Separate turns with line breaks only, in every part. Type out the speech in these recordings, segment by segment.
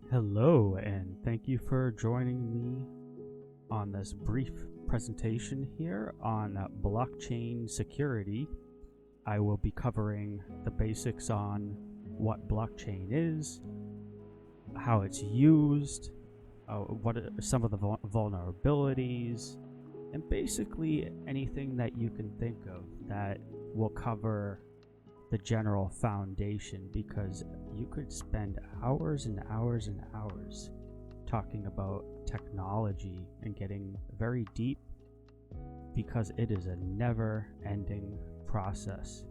Hello, and thank you for joining me on this brief presentation here on blockchain security. I will be covering the basics on what blockchain is, how it's used, what are some of the vulnerabilities, and basically anything that you can think of that will cover the general foundation, because you could spend hours and hours and hours talking about technology and getting very deep, because it is a never-ending process.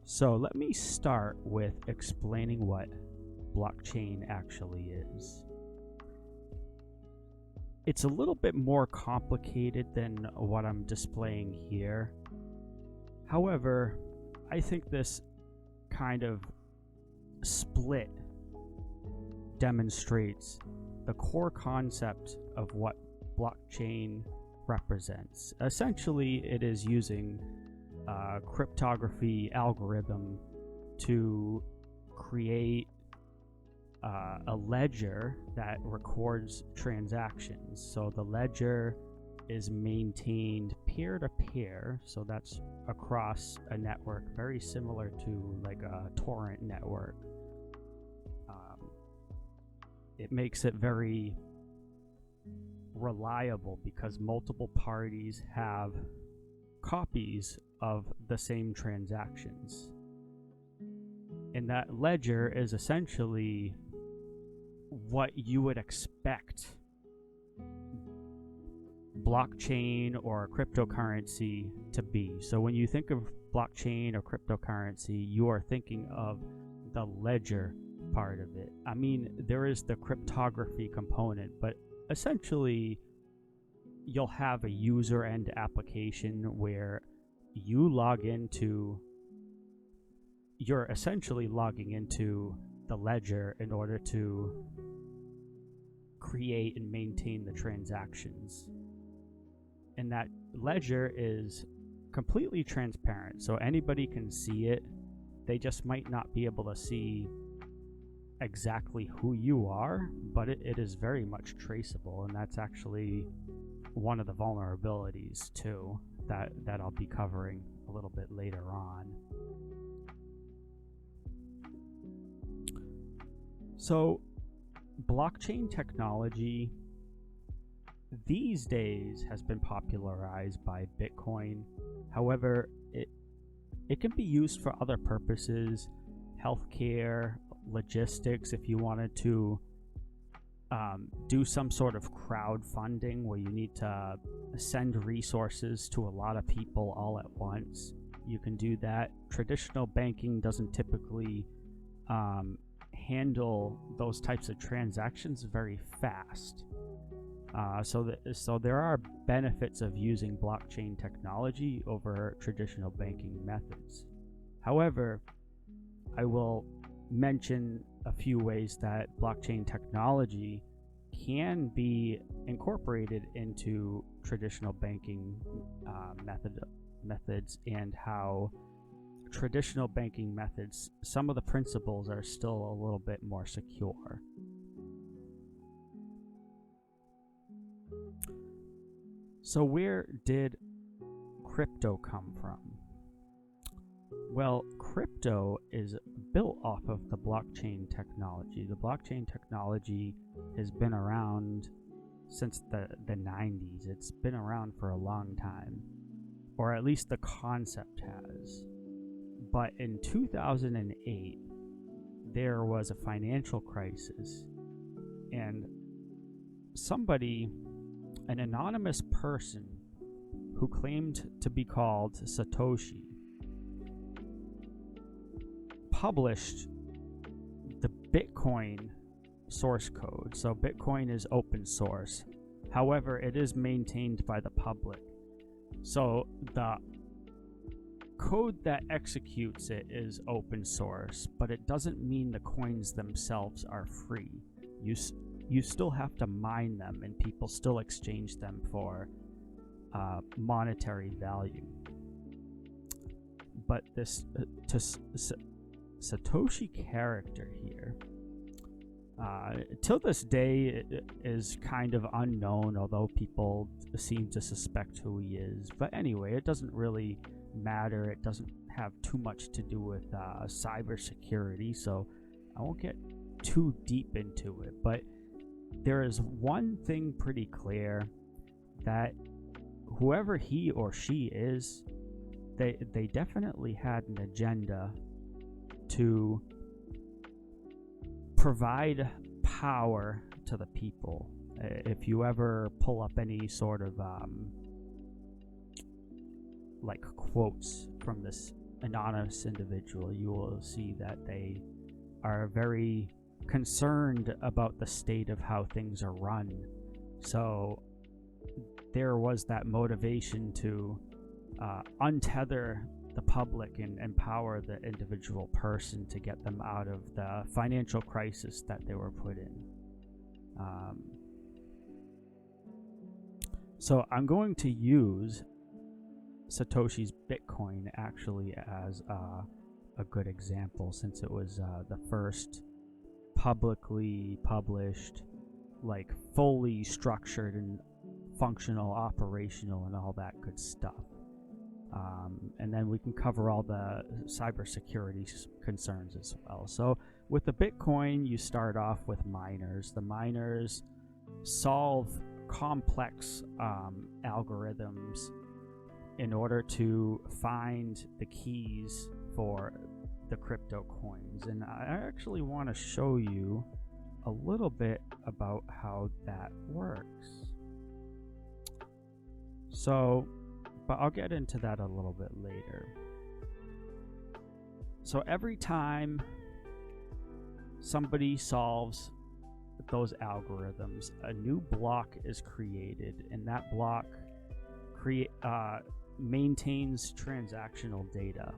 So let me start with explaining what blockchain actually is. It's a little bit more complicated than what I'm displaying here. However, I think this kind of split demonstrates the core concept of what blockchain represents. Essentially, it is using a cryptography algorithm to create a ledger that records transactions. So the ledger is maintained peer-to-peer, so that's across a network very similar to like a torrent network. It makes it very reliable because multiple parties have copies of the same transactions. And that ledger is essentially what you would expect blockchain or cryptocurrency to be. So when you think of blockchain or cryptocurrency, you are thinking of the ledger part of it. I mean, there is the cryptography component, but essentially you'll have a user end application where you're essentially logging into the ledger in order to create and maintain the transactions. And that ledger is completely transparent, so anybody can see it. They just might not be able to see exactly who you are, but it is very much traceable, and that's actually one of the vulnerabilities too that I'll be covering a little bit later on. So blockchain technology these days has been popularized by Bitcoin. However, it can be used for other purposes, healthcare, logistics. If you wanted to do some sort of crowdfunding where you need to send resources to a lot of people all at once, you can do that. Traditional banking doesn't typically handle those types of transactions very fast. So there are benefits of using blockchain technology over traditional banking methods. However, I will mention a few ways that blockchain technology can be incorporated into traditional banking methods, and how traditional banking methods, some of the principles are still a little bit more secure. So where did crypto come from? Well, crypto is built off of the blockchain technology. The blockchain technology has been around since the 90s. It's been around for a long time, or at least the concept has. But in 2008, there was a financial crisis, and an anonymous person who claimed to be called Satoshi, published the Bitcoin source code. So Bitcoin is open source. However, it is maintained by the public. So the code that executes it is open source, but it doesn't mean the coins themselves are free. You still have to mine them, and people still exchange them for monetary value. But Satoshi character here, till this day, it is kind of unknown, although people seem to suspect who he is. But anyway, it doesn't really matter. It doesn't have too much to do with cybersecurity, so I won't get too deep into it. But there is one thing pretty clear, that whoever he or she is, they definitely had an agenda to provide power to the people. If you ever pull up any sort of like quotes from this anonymous individual, you will see that they are very concerned about the state of how things are run. So there was that motivation to untether the public and empower the individual person to get them out of the financial crisis that they were put in. So I'm going to use Satoshi's Bitcoin actually as a good example, since it was the first publicly published, like fully structured and functional, operational, and all that good stuff. And then we can cover all the cybersecurity concerns as well. So with the Bitcoin, you start off with miners. The miners solve complex algorithms in order to find the keys for the crypto coins. And I actually want to show you a little bit about how that works. So, but I'll get into that a little bit later. So every time somebody solves those algorithms, a new block is created, and that block maintains transactional data.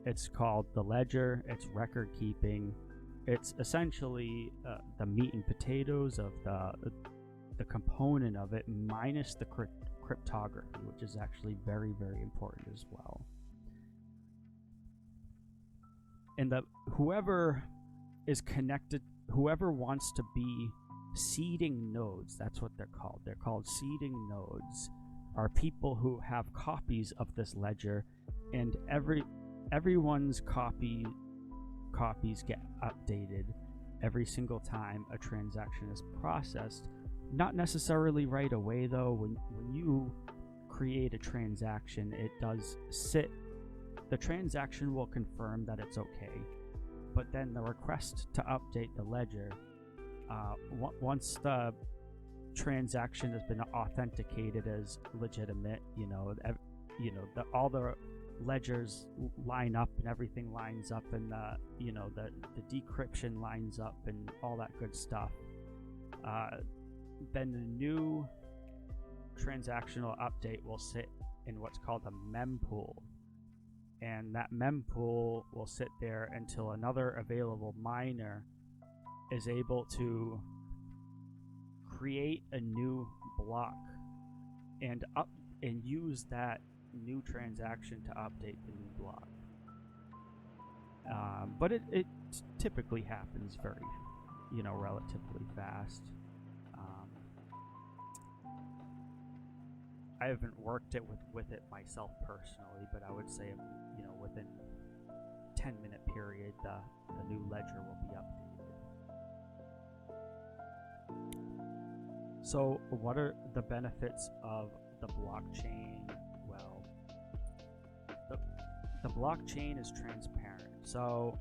It's called the ledger. It's record keeping. It's essentially the meat and potatoes of the component of it, minus the cryptography, which is actually very, very important as well. And whoever is connected, whoever wants to be seeding nodes, that's what they're called. They're called seeding nodes, are people who have copies of this ledger, and everyone's copies get updated every single time a transaction is processed. Not necessarily right away, though. When you create a transaction, it does sit. The transaction will confirm that it's okay, but then the request to update the ledger, once the transaction has been authenticated as legitimate, all the ledgers line up and everything lines up, and the decryption lines up and all that good stuff. Then the new transactional update will sit in what's called a mempool, and that mempool will sit there until another available miner is able to create a new block and use that new transaction to update the new block. But it typically happens very, relatively fast. I haven't worked with it myself personally, but I would say, within 10-minute period, the new ledger will be updated. So what are the benefits of the blockchain? Well, the blockchain is transparent. So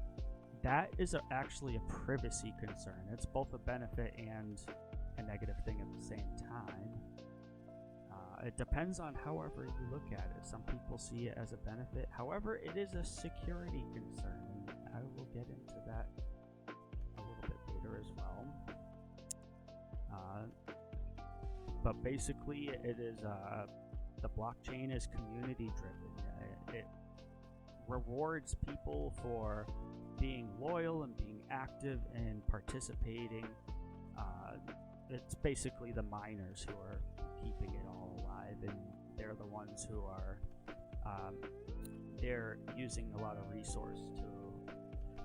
that is actually a privacy concern. It's both a benefit and a negative thing at the same time. It depends on however you look at it. Some people see it as a benefit. However, it is a security concern. I will get into that a little bit later as well. But basically, it is the blockchain is community driven. It rewards people for being loyal and being active and participating. It's basically the miners who are keeping it all alive, and they're the ones who are they're using a lot of resources to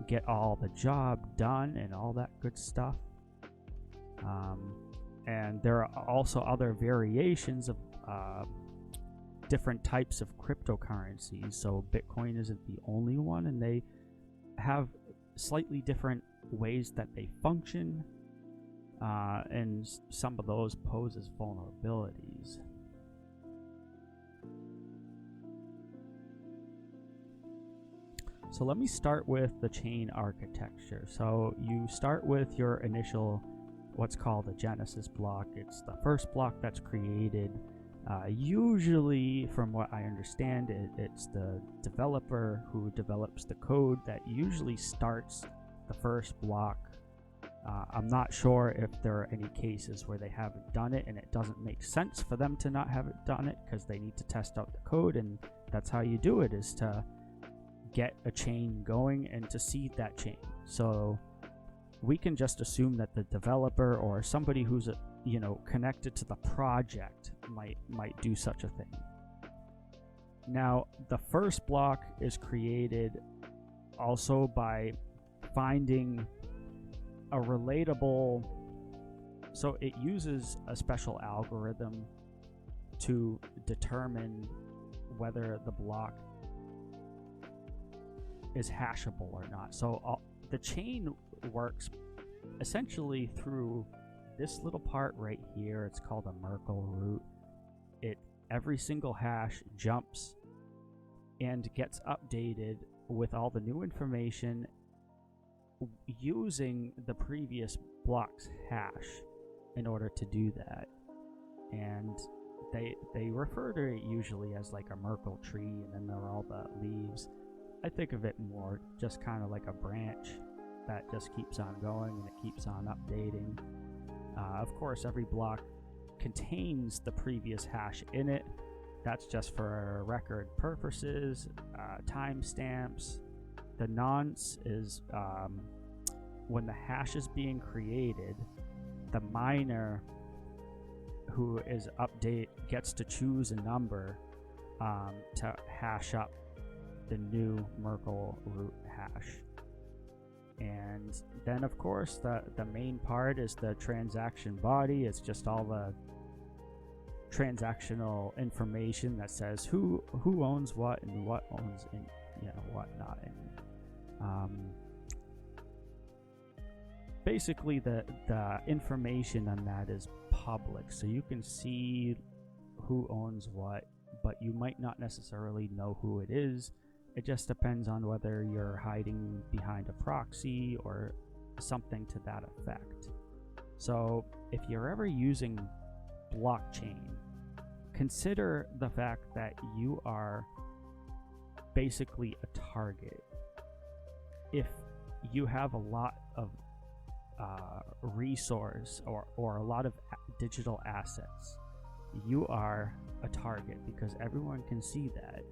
get all the job done and all that good stuff. And there are also other variations of different types of cryptocurrencies. So Bitcoin isn't the only one, and they have slightly different ways that they function, and some of those pose as vulnerabilities. So let me start with the chain architecture. So you start with your initial, what's called a genesis block. It's the first block that's created. Usually, from what I understand, it's the developer who develops the code that usually starts the first block. I'm not sure if there are any cases where they haven't done it and it doesn't make sense for them to not have it done it because they need to test out the code, and that's how you do it, is to get a chain going and to seed that chain. So we can just assume that the developer or somebody who's connected to the project might do such a thing. Now, the first block is created also by finding a relatable, so it uses a special algorithm to determine whether the block is hashable or not. So the chain works essentially through this little part right here. It's called a Merkle root. Every single hash jumps and gets updated with all the new information using the previous block's hash in order to do that. And they refer to it usually as like a Merkle tree, and then there are all the leaves. I think of it more just kind of like a branch that just keeps on going and it keeps on updating. Of course, every block contains the previous hash in it. That's just for record purposes, timestamps. The nonce is when the hash is being created, the miner who is gets to choose a number to hash up the new Merkle root hash. And then, of course, the main part is the transaction body. It's just all the transactional information that says who owns what and what owns and what not. And basically, the information on that is public, so you can see who owns what, but you might not necessarily know who it is. It just depends on whether you're hiding behind a proxy or something to that effect. So if you're ever using blockchain, consider the fact that you are basically a target. If you have a lot of resource or a lot of digital assets, you are a target because everyone can see that.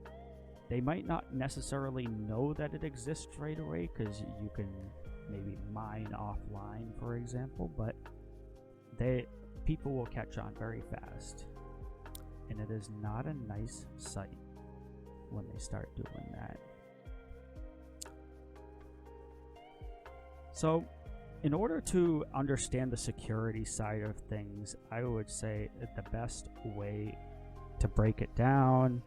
They might not necessarily know that it exists right away because you can maybe mine offline, for example, but people will catch on very fast. And it is not a nice sight when they start doing that. So, in order to understand the security side of things, I would say that the best way to break it down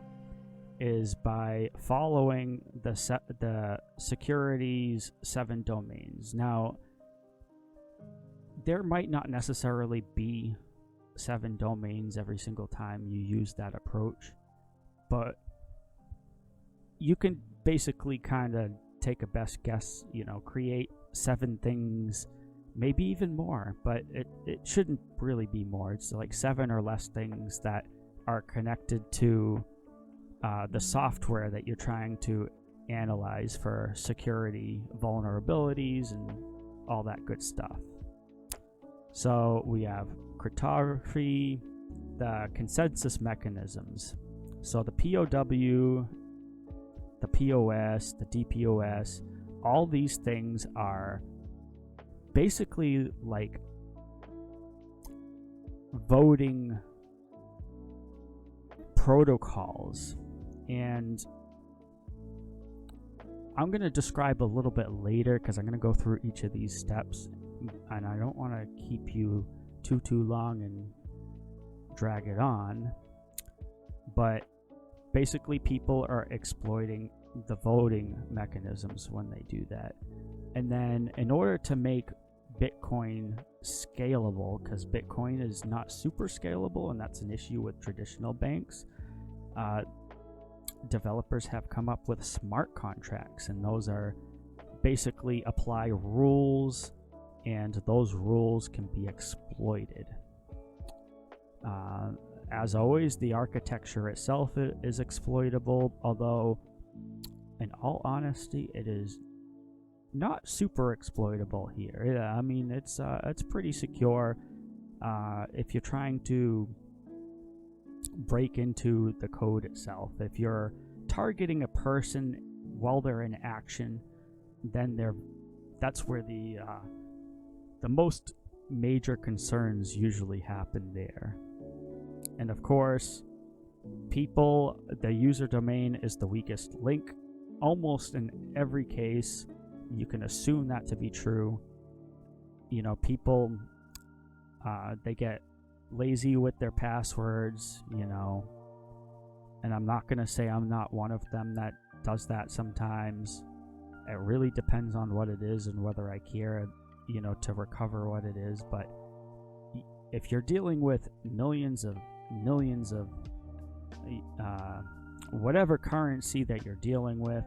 is by following the security's 7 domains. Now, there might not necessarily be 7 domains every single time you use that approach, but you can basically kind of take a best guess, create 7 things, maybe even more, but it shouldn't really be more. It's like 7 or less things that are connected to the software that you're trying to analyze for security vulnerabilities and all that good stuff. So we have cryptography, the consensus mechanisms. So the POW, the POS, the DPoS, all these things are basically like voting protocols. And I'm going to describe a little bit later because I'm going to go through each of these steps, and I don't want to keep you too long and drag it on. But basically, people are exploiting the voting mechanisms when they do that. And then in order to make Bitcoin scalable, because Bitcoin is not super scalable, and that's an issue with traditional banks, developers have come up with smart contracts, and those are basically apply rules, and those rules can be exploited. As always, the architecture itself is exploitable, although in all honesty, it is not super exploitable here. I mean, it's pretty secure. If you're trying to break into the code itself, if you're targeting a person while they're in action, then that's where the most major concerns usually happen there. And of course, the user domain is the weakest link. Almost in every case, you can assume that to be true. You know, people, they get lazy with their passwords, you know, and I'm not going to say I'm not one of them that does that sometimes. It really depends on what it is and whether I care, you know, to recover what it is. But if you're dealing with millions of whatever currency that you're dealing with,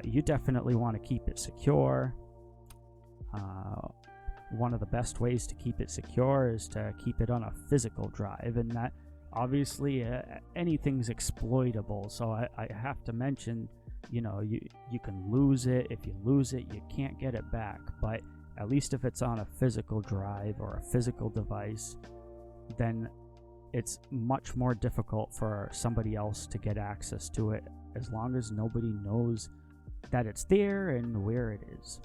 you definitely want to keep it secure. One of the best ways to keep it secure is to keep it on a physical drive, and that obviously anything's exploitable. So I have to mention, you know, you can lose it. If you lose it, you can't get it back. But at least if it's on a physical drive or a physical device, then it's much more difficult for somebody else to get access to it, as long as nobody knows that it's there and where it is.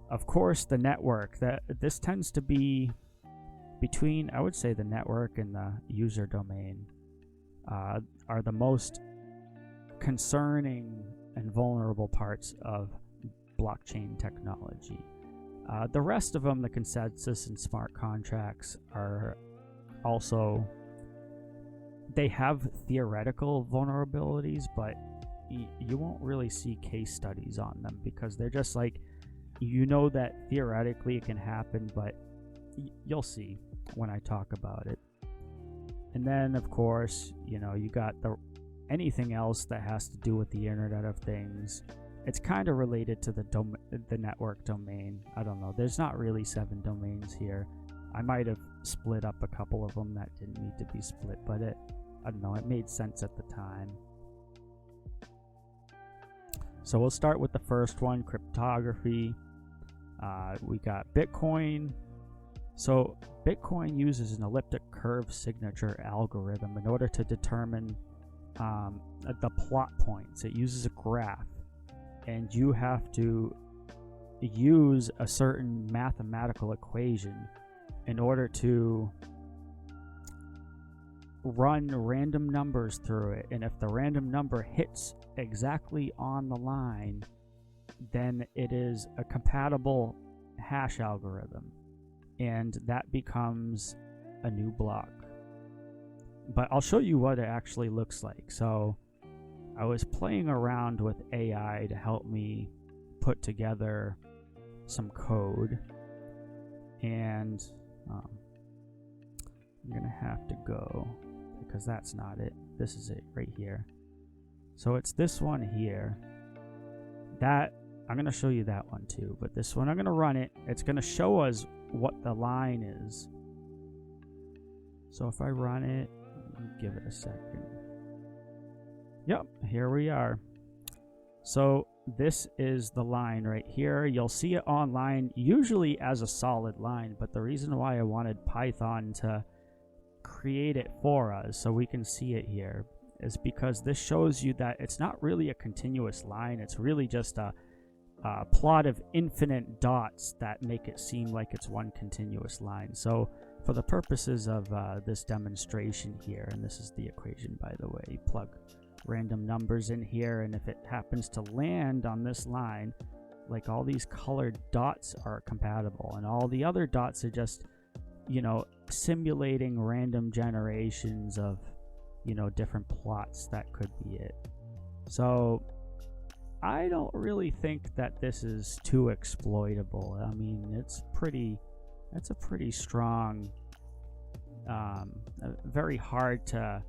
Of course, the network, this tends to be between, I would say, the network and the user domain are the most concerning and vulnerable parts of blockchain technology. The rest of them, the consensus and smart contracts, are also, they have theoretical vulnerabilities, but you won't really see case studies on them because they're just like, you know that theoretically it can happen, but you'll see when I talk about it. And then, of course, you know, you got anything else that has to do with the Internet of Things. It's kind of related to the network domain. I don't know. There's not really 7 domains here. I might have split up a couple of them that didn't need to be split, but I don't know, it made sense at the time. So we'll start with the first one, cryptography. We got Bitcoin. So Bitcoin uses an elliptic curve signature algorithm in order to determine the plot points. It uses a graph, and you have to use a certain mathematical equation in order to run random numbers through it. And if the random number hits exactly on the line, then it is a compatible hash algorithm, and that becomes a new block. But I'll show you what it actually looks like. So I was playing around with AI to help me put together some code, and I'm gonna have to go because that's not it. This is it right here. So it's this one here. That I'm going to show you that one too, but this one I'm going to run it. It's going to show us what the line is. So if I run it, give it a second. Yep, here we are. So this is the line right here. You'll see it online usually as a solid line, but the reason why I wanted Python to create it for us so we can see it here is because this shows you that it's not really a continuous line. It's really just a plot of infinite dots that make it seem like it's one continuous line. So for the purposes of this demonstration here, and this is the equation, by the way, plug random numbers in here, and if it happens to land on this line, like all these colored dots are compatible, and all the other dots are just, simulating random generations of, different plots. That could be it. So I don't really think that this is too exploitable. I mean, it's a pretty strong, very hard to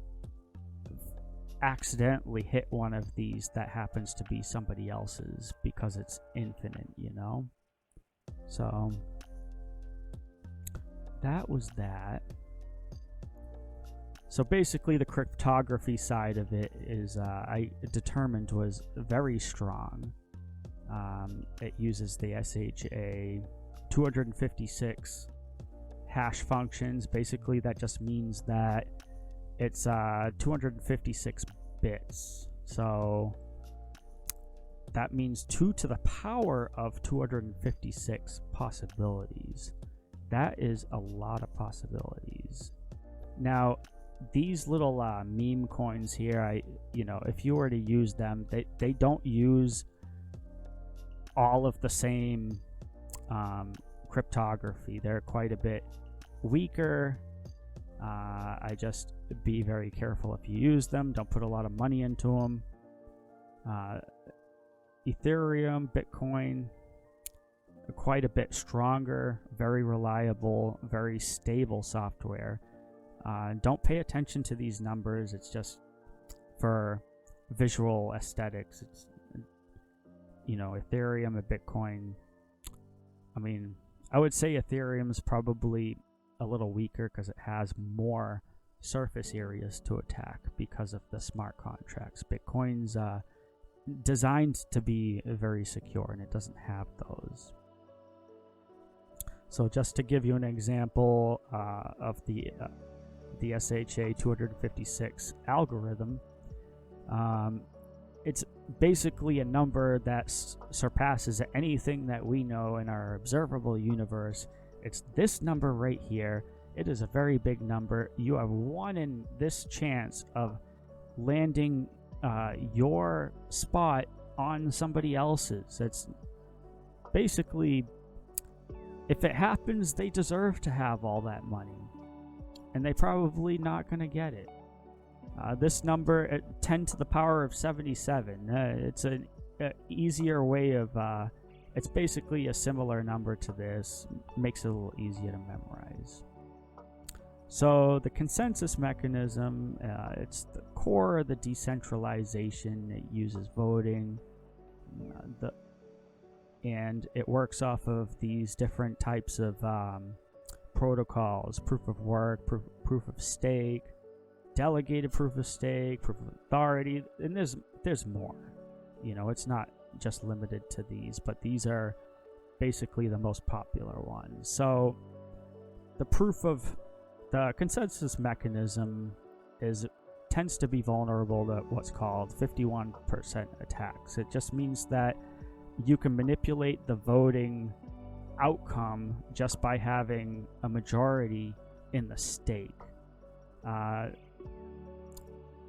accidentally hit one of these that happens to be somebody else's because it's infinite, So that was that. So basically the cryptography side of it is I determined was very strong. It uses the SHA 256 hash functions. Basically that just means that it's 256 bits. So that means 2 to the power of 256 possibilities. That is a lot of possibilities. Now, these little meme coins here, if you were to use them, they don't use all of the same cryptography. They're quite a bit weaker. I just be very careful if you use them. Don't put a lot of money into them. Ethereum, Bitcoin, quite a bit stronger, very reliable, very stable software. Don't pay attention to these numbers. It's just for visual aesthetics. It's, Ethereum and Bitcoin. I mean, I would say Ethereum is probably a little weaker because it has more surface areas to attack because of the smart contracts. Bitcoin's designed to be very secure, and it doesn't have those. So just to give you an example of the SHA 256 algorithm, it's basically a number that surpasses anything that we know in our observable universe. It's this number right here. It is a very big number. You have 1 in this chance of landing your spot on somebody else's. It's basically, if it happens, they deserve to have all that money, and they probably not going to get it. This number at 10 to the power of 77, it's an easier way of, it's basically a similar number to this, makes it a little easier to memorize. So the consensus mechanism, it's the core of the decentralization. It uses voting, and it works off of these different types of protocols: proof of work, proof of stake, delegated proof of stake, proof of authority, and there's more. It's not just limited to these, but these are basically the most popular ones. So the consensus mechanism tends to be vulnerable to what's called 51% attacks. It just means that you can manipulate the voting outcome just by having a majority in the stake.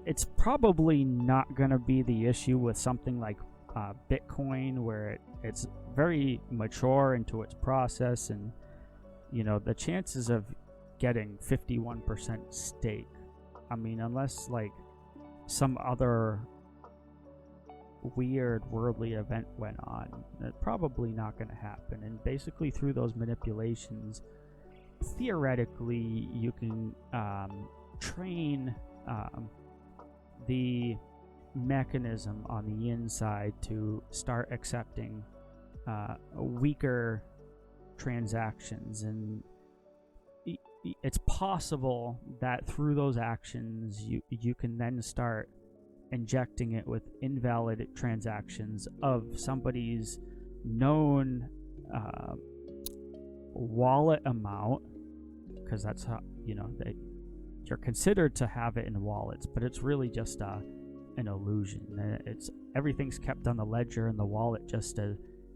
It's probably not going to be the issue with something like Bitcoin, where it's very mature into its process, and the chances of getting 51% stake, I mean, unless like some other weird worldly event went on, it's probably not going to happen. And basically through those manipulations, theoretically you can train the mechanism on the inside to start accepting weaker transactions, and it's possible that through those actions you can then start injecting it with invalid transactions of somebody's known wallet amount, because that's how you're considered to have it in wallets, but it's really just an illusion. Everything's kept on the ledger, and the wallet just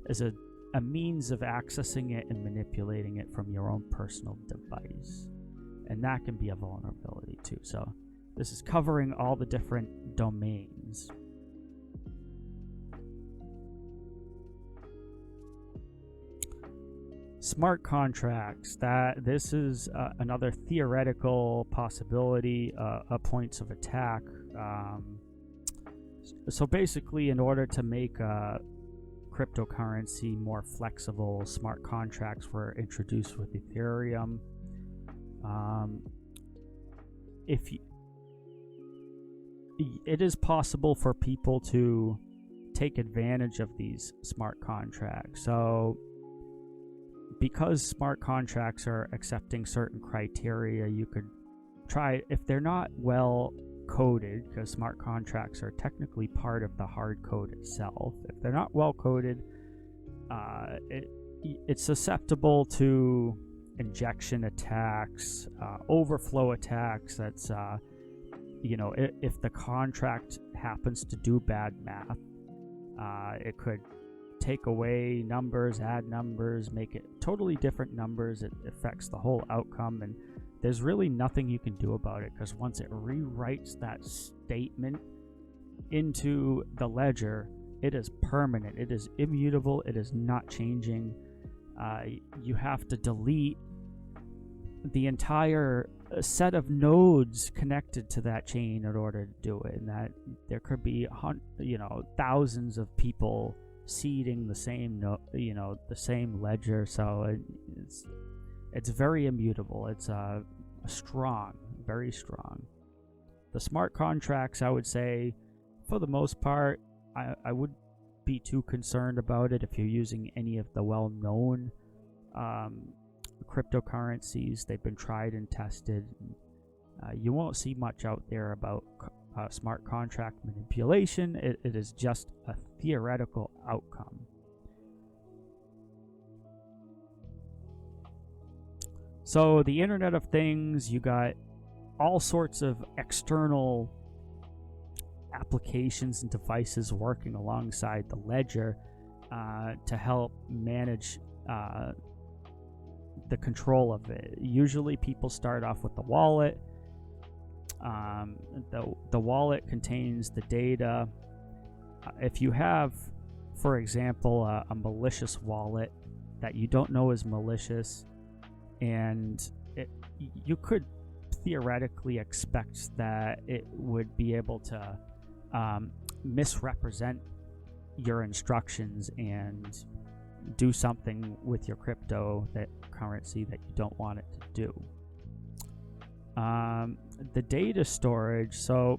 as a means of accessing it and manipulating it from your own personal device, and that can be a vulnerability too. So This is covering all the different domains. Smart contracts, this is another theoretical possibility of points of attack. So basically, in order to make cryptocurrency more flexible, smart contracts were introduced with Ethereum. It is possible for people to take advantage of these smart contracts. So because smart contracts are accepting certain criteria, you could try, if they're not well coded, because smart contracts are technically part of the hard code itself. If they're not well coded, it's susceptible to injection attacks, overflow attacks. That's if the contract happens to do bad math, it could take away numbers, add numbers, make it totally different numbers. It affects the whole outcome, and there's really nothing you can do about it, because once it rewrites that statement into the ledger, it is permanent, it is immutable, it is not changing. You have to delete the entire set of nodes connected to that chain in order to do it, and that there could be thousands of people seeding the same the same ledger. So it's very immutable. It's strong, very strong. The smart contracts, I would say, for the most part, I would be too concerned about it if you're using any of the well-known cryptocurrencies. They've been tried and tested. You won't see much out there about smart contract manipulation. It is just a theoretical outcome. So the Internet of Things, you got all sorts of external applications and devices working alongside the ledger to help manage the control of it. Usually people start off with the wallet. The wallet contains the data. If you have, for example, a malicious wallet that you don't know is malicious, and you could theoretically expect that it would be able to misrepresent your instructions and do something with your cryptocurrency that you don't want it to do. The data storage, so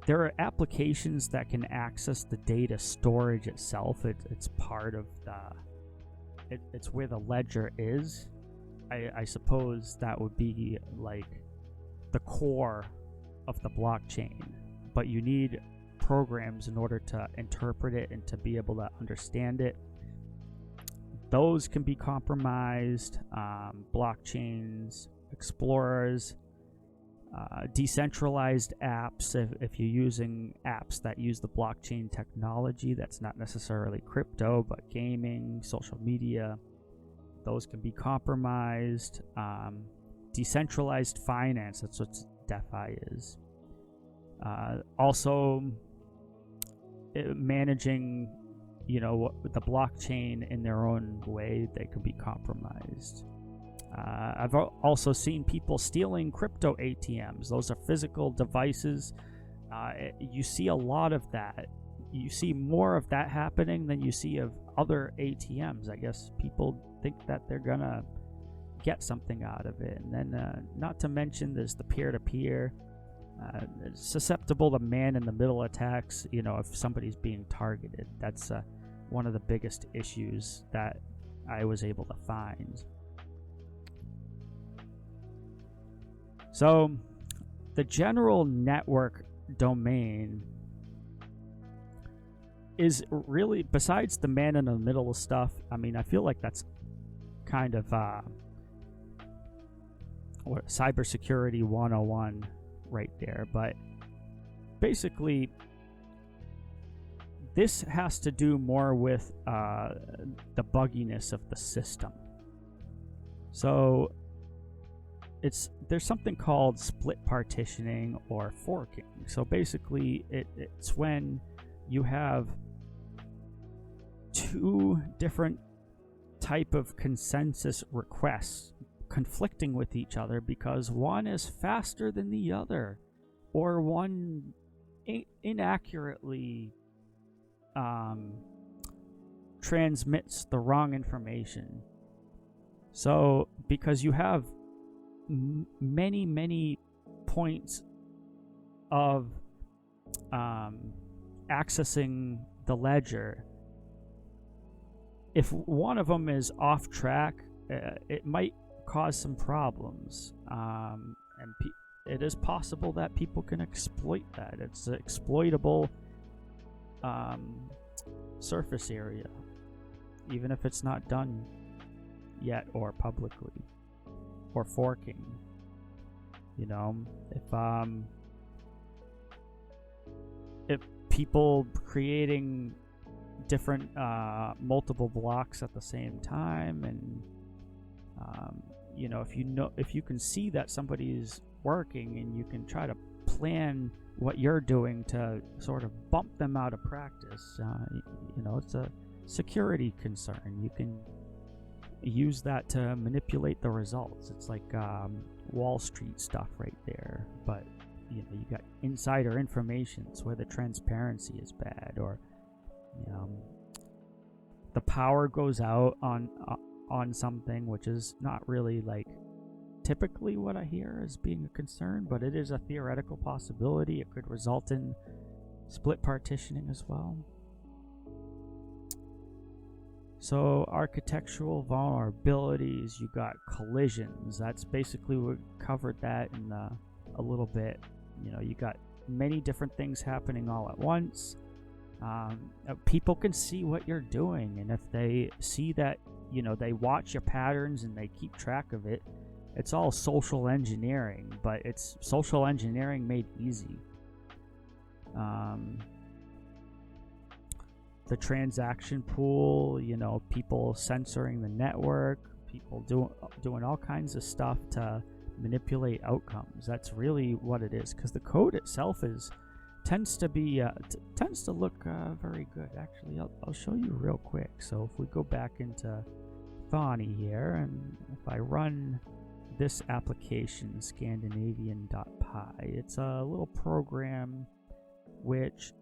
there are applications that can access the data storage itself. It's part of it's where the ledger is. I suppose that would be like the core of the blockchain, but you need programs in order to interpret it and to be able to understand it. Those can be compromised. Blockchains, explorers, decentralized apps. If you're using apps that use the blockchain technology, that's not necessarily crypto, but gaming, social media, those can be compromised. Decentralized finance, that's what DeFi is. Also, managing, the blockchain in their own way, they could be compromised. I've also seen people stealing crypto ATMs. Those are physical devices. You see a lot of that. You see more of that happening than you see of other ATMs. I guess people think that they're gonna get something out of it. And then, not to mention, there's the peer-to-peer. Susceptible to man-in-the-middle attacks. If somebody's being targeted, that's one of the biggest issues that I was able to find. So, the general network domain is really, besides the man-in-the-middle stuff, I feel like that's kind of cybersecurity 101 right there. But basically, this has to do more with the bugginess of the system. So there's something called split partitioning or forking. So basically, it's when you have two different type of consensus requests conflicting with each other because one is faster than the other, or one inaccurately transmits the wrong information. So because you have many points of accessing the ledger, if one of them is off track, it might cause some problems, and it is possible that people can exploit that. It's an exploitable surface area, even if it's not done yet or publicly, or forking. If people creating different multiple blocks at the same time, and if you can see that somebody's working, and you can try to plan what you're doing to sort of bump them out of practice, it's a security concern. You can use that to manipulate the results. It's like Wall Street stuff right there, but you got insider information where the transparency is bad, or the power goes out on something, which is not really like typically what I hear as being a concern, but it is a theoretical possibility. It could result in split partitioning as well. So architectural vulnerabilities, you got collisions. That's basically, we covered that in a little bit. You got many different things happening all at once. People can see what you're doing, and if they see that, they watch your patterns and they keep track of it, it's all social engineering, but it's social engineering made easy. The transaction pool, people censoring the network, people doing all kinds of stuff to manipulate outcomes. That's really what it is, because the code itself tends to look very good. Actually, I'll show you real quick. So if we go back into Thonny here, and if I run this application, Scandinavian.py, it's a little program which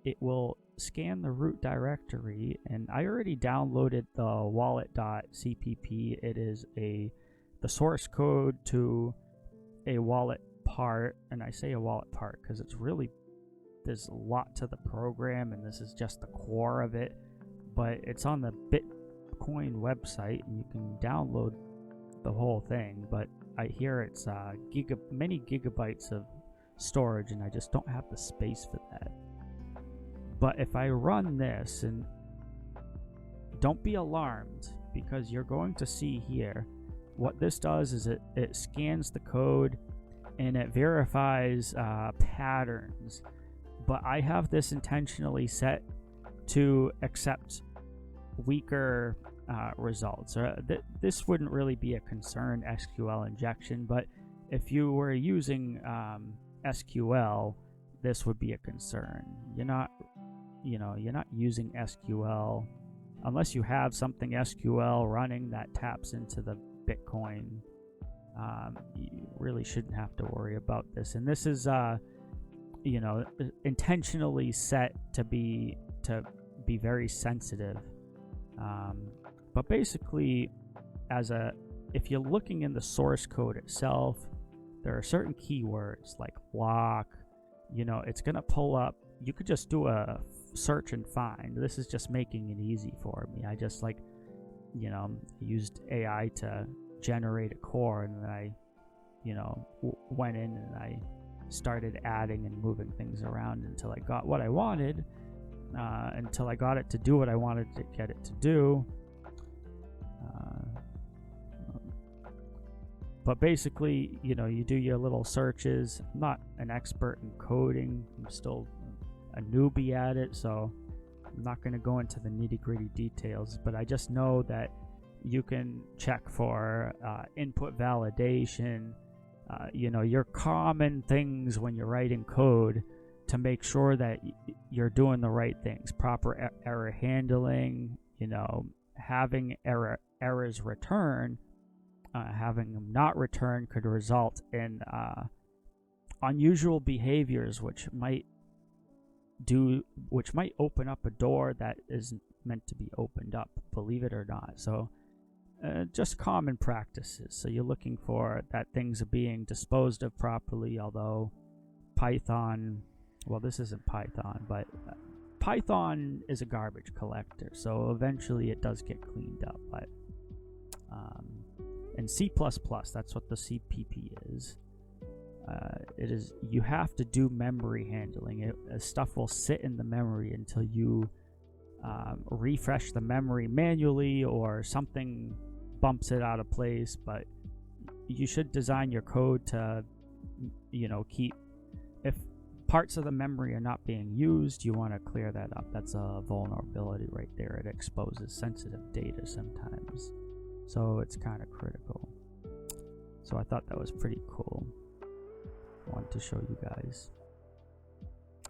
it will scan the root directory, and I already downloaded the wallet.cpp. It is the source code to a wallet part, and I say a wallet part because there's a lot to the program, and this is just the core of it, but it's on the Bitcoin website, and you can download the whole thing, but I hear it's many gigabytes of storage, and I just don't have the space for that. But if I run this, and don't be alarmed, because you're going to see here, what this does is it scans the code and it verifies patterns. But I have this intentionally set to accept weaker results. This wouldn't really be a concern, SQL injection, but if you were using SQL, this would be a concern. You're not using SQL unless you have something SQL running that taps into the Bitcoin. You really shouldn't have to worry about this. And this is intentionally set to be very sensitive. But basically, if you're looking in the source code itself, there are certain keywords like block. It's gonna pull up. You could just do a search and find. This is just making it easy for me. I just used AI to generate a core, and then I went in and I started adding and moving things around until I got what I wanted, until I got it to do what I wanted to get it to do. But basically, you do your little searches. I'm not an expert in coding. I'm still a newbie at it, so I'm not going to go into the nitty-gritty details, but I just know that you can check for input validation, your common things when you're writing code to make sure that you're doing the right things, proper error handling, having errors return, having them not return could result in unusual behaviors, which might open up a door that isn't meant to be opened up, believe it or not. So just common practices. So you're looking for that things are being disposed of properly, although Python, well, this isn't Python, but Python is a garbage collector, so eventually it does get cleaned up. But in C++, that's what the CPP is. It is, you have to do memory handling. Stuff will sit in the memory until you refresh the memory manually or something bumps it out of place. But you should design your code to, keep, if parts of the memory are not being used, you want to clear that up. That's a vulnerability right there. It exposes sensitive data sometimes. So it's kind of critical. So I thought that was pretty cool. I wanted to show you guys.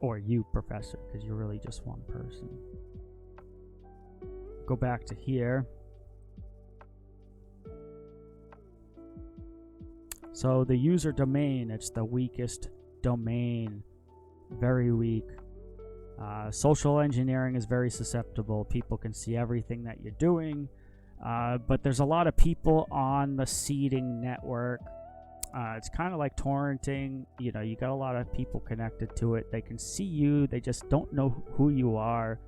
Or you, Professor, because you're really just one person. Go back to here. So the user domain, it's the weakest domain. Very weak. Social engineering is very susceptible. People can see everything that you're doing. But there's a lot of people on the seeding network. It's kind of like torrenting. You got a lot of people connected to it. They can see you. They just don't know who you are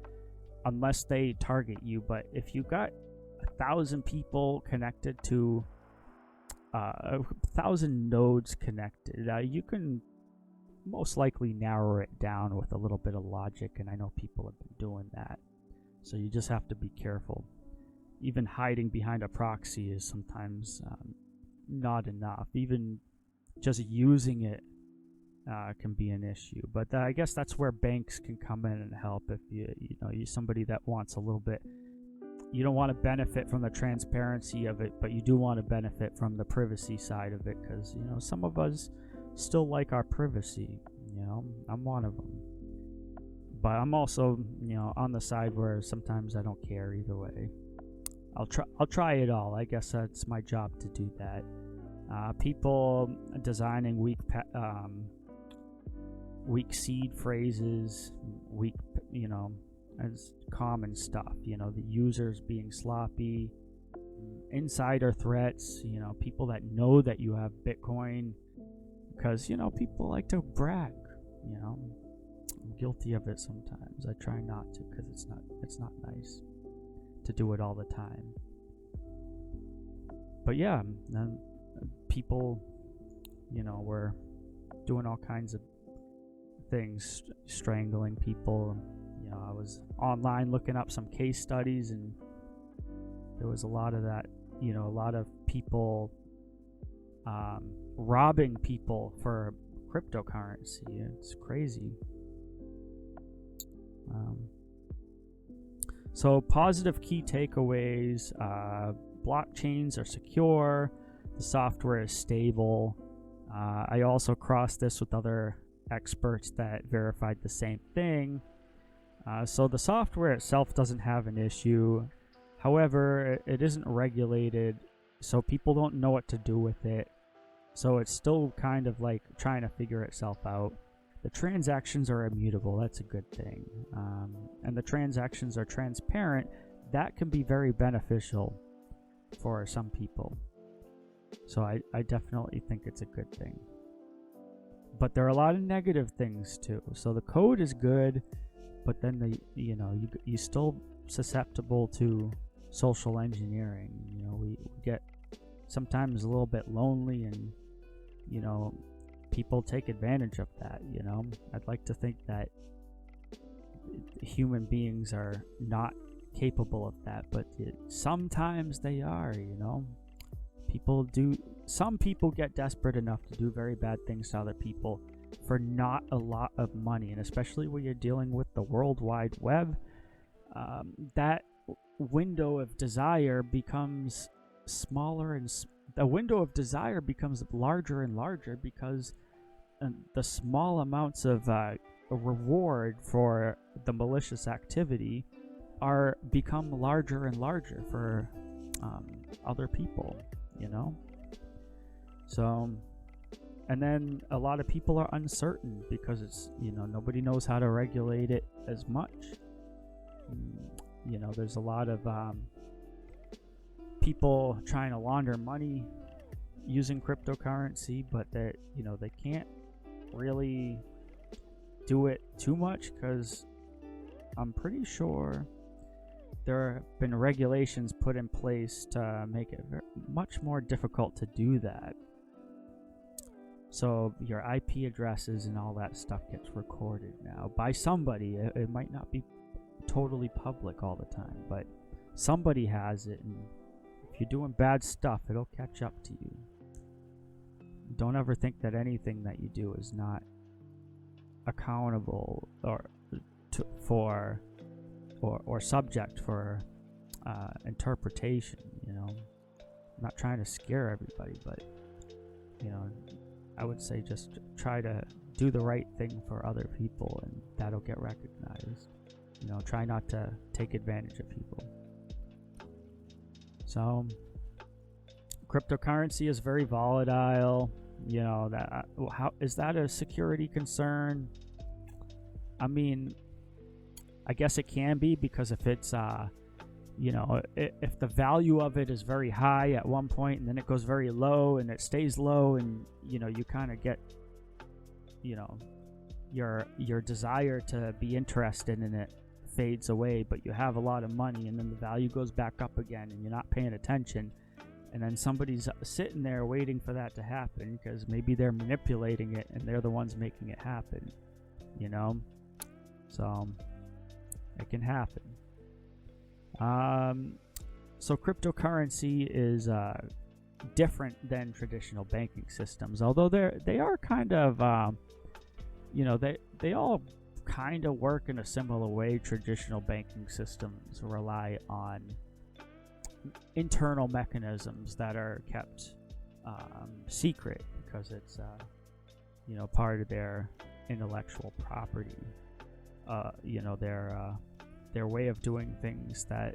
unless they target you. But if you got 1,000 people connected to 1,000 nodes connected, you can most likely narrow it down with a little bit of logic. And I know people have been doing that. So you just have to be careful. Even hiding behind a proxy is sometimes not enough. Even just using it can be an issue. But I guess that's where banks can come in and help. If you're somebody that wants a little bit, you don't want to benefit from the transparency of it, but you do want to benefit from the privacy side of it, because some of us still like our privacy. I'm one of them. But I'm also on the side where sometimes I don't care either way. I'll try it all. I guess that's my job to do that. People designing weak seed phrases, as common stuff. The users being sloppy, insider threats. People that know that you have Bitcoin, because people like to brag. I'm guilty of it sometimes. I try not to, because it's not nice to do it all the time. But yeah, people, were doing all kinds of things, strangling people. I was online looking up some case studies, and there was a lot of that. A lot of people robbing people for cryptocurrency. It's crazy. So positive key takeaways, blockchains are secure, the software is stable. I also crossed this with other experts that verified the same thing. So the software itself doesn't have an issue. However, it isn't regulated, so people don't know what to do with it. So it's still kind of like trying to figure itself out. The transactions are immutable. That's a good thing. And the transactions are transparent. That can be very beneficial for some people. So I definitely think it's a good thing. But there are a lot of negative things too. So the code is good, but then you still susceptible to social engineering. We get sometimes a little bit lonely, and people take advantage of that. I'd like to think that human beings are not capable of that, but sometimes they are. Some people get desperate enough to do very bad things to other people for not a lot of money, and especially when you're dealing with the World Wide Web, that window of desire becomes smaller, and the window of desire becomes larger and larger, because the small amounts of reward for the malicious activity are become larger and larger for other people, So, and then a lot of people are uncertain because it's, nobody knows how to regulate it as much. There's a lot of people trying to launder money using cryptocurrency, but that, they can't really do it too much, because I'm pretty sure there have been regulations put in place to make it much more difficult to do that. So your IP addresses and all that stuff gets recorded now by somebody. It might not be totally public all the time, but somebody has it, and if you're doing bad stuff, it'll catch up to you. Don't ever think that anything that you do is not accountable or subject for interpretation. I'm not trying to scare everybody, but I would say just try to do the right thing for other people, and that'll get recognized. Try not to take advantage of people. So cryptocurrency is very volatile. How is that a security concern? I mean, I guess it can be, because if it's if the value of it is very high at one point, and then it goes very low, and it stays low, and you kind of get your desire to be interested in it fades away, but you have a lot of money, and then the value goes back up again, and you're not paying attention, and then somebody's sitting there waiting for that to happen, because maybe they're manipulating it and they're the ones making it happen. So it can happen. So cryptocurrency is different than traditional banking systems, although they are kind of they all kind of work in a similar way. Traditional banking systems rely on internal mechanisms that are kept secret, because it's part of their intellectual property, their way of doing things that,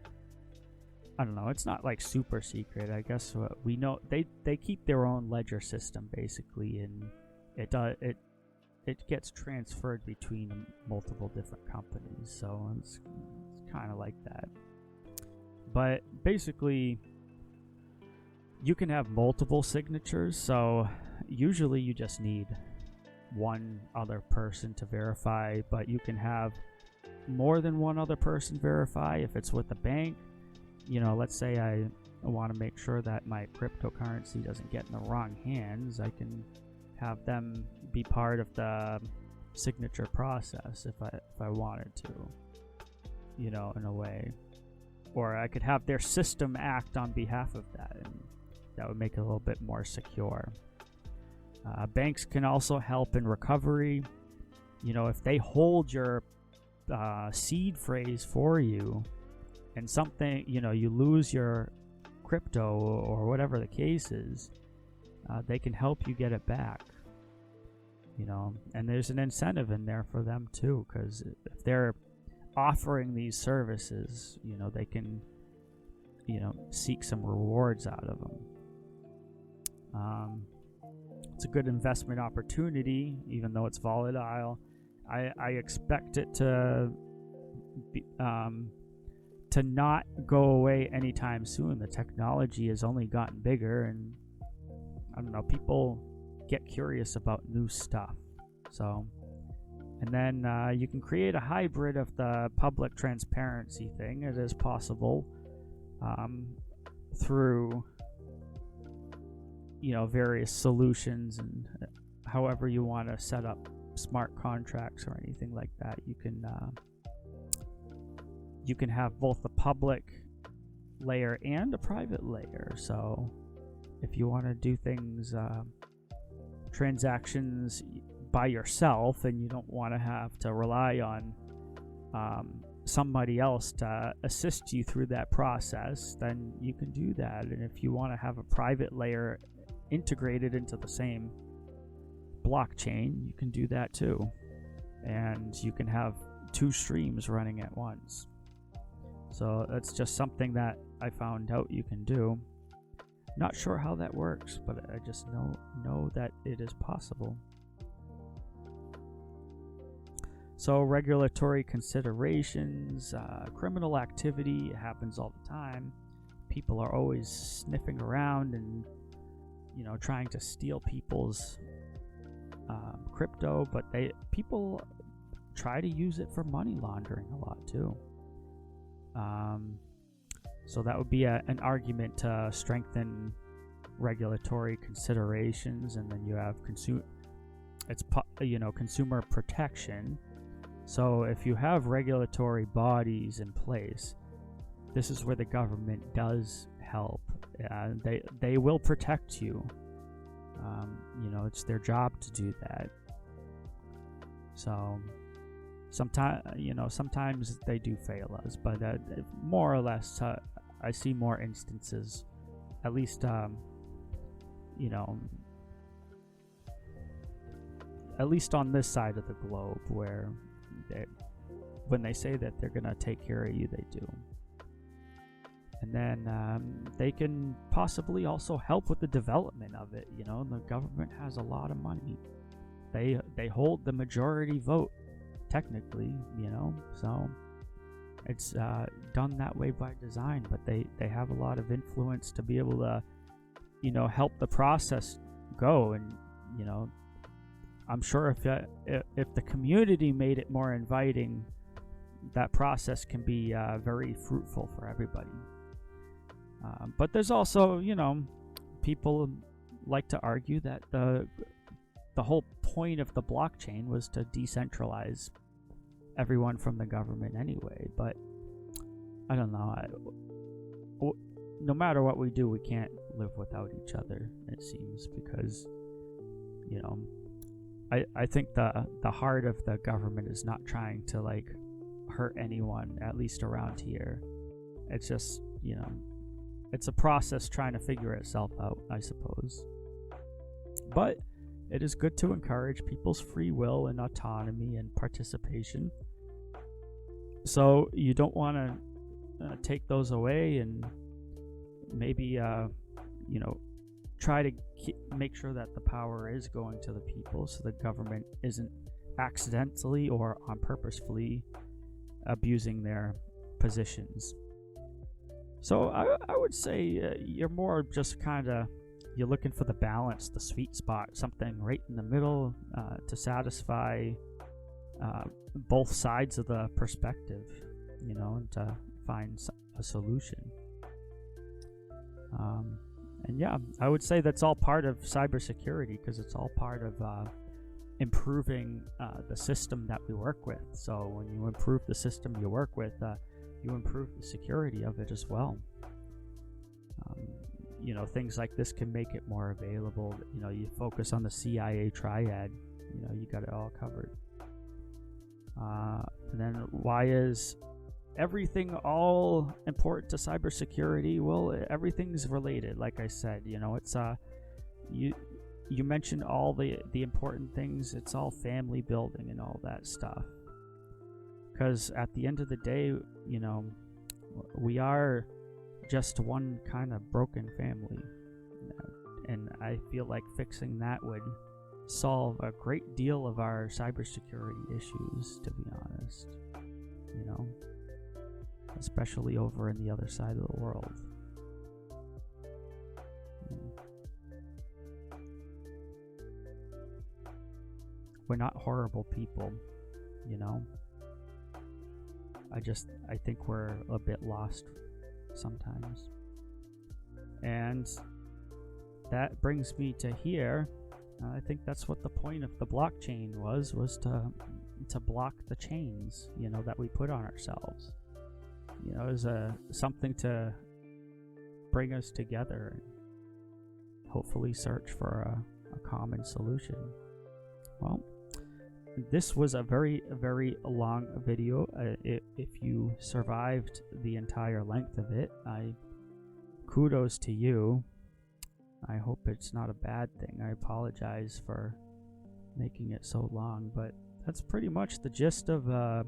I don't know, it's not like super secret. I guess we know they keep their own ledger system basically, and it gets transferred between multiple different companies, so it's kind of like that. But basically, you can have multiple signatures, so usually you just need one other person to verify, but you can have more than one other person verify if it's with the bank. Let's say I want to make sure that my cryptocurrency doesn't get in the wrong hands. I can have them be part of the signature process if I wanted to, in a way. Or I could have their system act on behalf of that, and that would make it a little bit more secure. Banks can also help in recovery. If they hold your seed phrase for you, and something, you lose your crypto or whatever the case is, they can help you get it back. And there's an incentive in there for them too, because if they're offering these services, they can, seek some rewards out of them. It's a good investment opportunity, even though it's volatile. I expect it to not go away anytime soon. The technology has only gotten bigger, and I don't know, people get curious about new stuff. So, and then you can create a hybrid of the public transparency thing. It is possible through various solutions, and however you want to set up smart contracts or anything like that. You can have both the public layer and a private layer. So if you want to do things, transactions by yourself, and you don't want to have to rely on somebody else to assist you through that process, then you can do that. And if you want to have a private layer integrated into the same blockchain, you can do that too. And you can have two streams running at once. So that's just something that I found out you can do. Not sure how that works, but I just know that it is possible. So regulatory considerations, criminal activity happens all the time. People are always sniffing around and, trying to steal people's crypto, but people try to use it for money laundering a lot too. So that would be an argument to strengthen regulatory considerations, and then you have consumer protection. So if you have regulatory bodies in place, this is where the government does help. They will protect you. It's their job to do that. So sometimes they do fail us, but more or less, I see more instances, at least, at least on this side of the globe, where when they say that they're going to take care of you, they do. And then they can possibly also help with the development of it. The government has a lot of money. They hold the majority vote, technically, so it's done that way by design, but they have a lot of influence to be able to, help the process go. And, I'm sure if the community made it more inviting, that process can be very fruitful for everybody. But there's also, people like to argue that the whole point of the blockchain was to decentralize everyone from the government anyway. But I don't know. No matter what we do, we can't live without each other, it seems, because, I think the heart of the government is not trying to hurt anyone, at least around here. It's just, it's a process trying to figure itself out, I suppose. But it is good to encourage people's free will and autonomy and participation. So you don't want to take those away, and maybe try to make sure that the power is going to the people, so the government isn't accidentally or on purposefully abusing their positions. So I would say you're more just you're looking for the balance, the sweet spot, something right in the middle to satisfy both sides of the perspective, and to find a solution. And yeah, I would say that's all part of cybersecurity, because it's all part of improving the system that we work with. So when you improve the system you work with, you improve the security of it as well. Things like this can make it more available. You focus on the CIA triad, you got it all covered. And then why is everything all important to cybersecurity? Well, everything's related. Like I said, it's you mentioned all the important things. It's all family building and all that stuff. Because at the end of the day, we are just one kind of broken family. And I feel like fixing that would solve a great deal of our cybersecurity issues, to be honest. Especially over in the other side of the world. We're not horrible people, I think we're a bit lost sometimes. And that brings me to here. I think that's what the point of the blockchain was to block the chains, that we put on ourselves. As something to bring us together and hopefully search for a common solution. Well, this was a very long video. If you survived the entire length of it, kudos to you. I hope it's not a bad thing. I apologize for making it so long, but that's pretty much the gist of the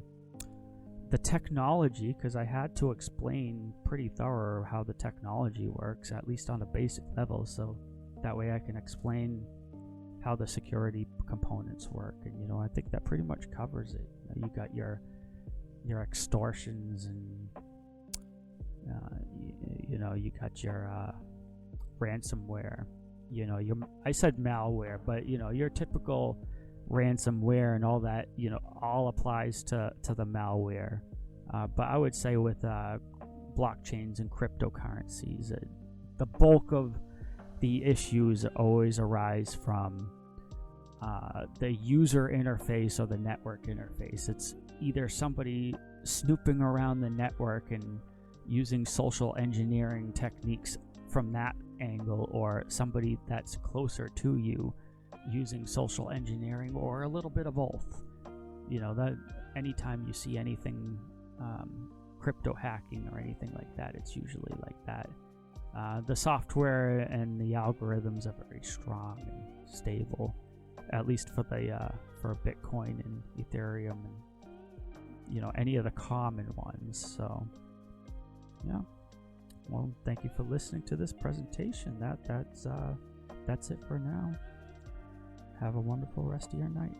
technology, because I had to explain pretty thorough how the technology works, at least on a basic level, so that way I can explain how the security components work. And I think that pretty much covers it. You got your extortions, and you got your ransomware. I said malware, but your typical ransomware and all that, all applies to the malware. But I would say with blockchains and cryptocurrencies, the bulk of the issues always arise from the user interface or the network interface. It's either somebody snooping around the network and using social engineering techniques from that angle, or somebody that's closer to you using social engineering, or a little bit of both. That anytime you see anything crypto hacking or anything like that, it's usually like that. The software and the algorithms are very strong and stable, at least for Bitcoin and Ethereum and any of the common ones. So yeah. Well, thank you for listening to this presentation. That's it for now. Have a wonderful rest of your night.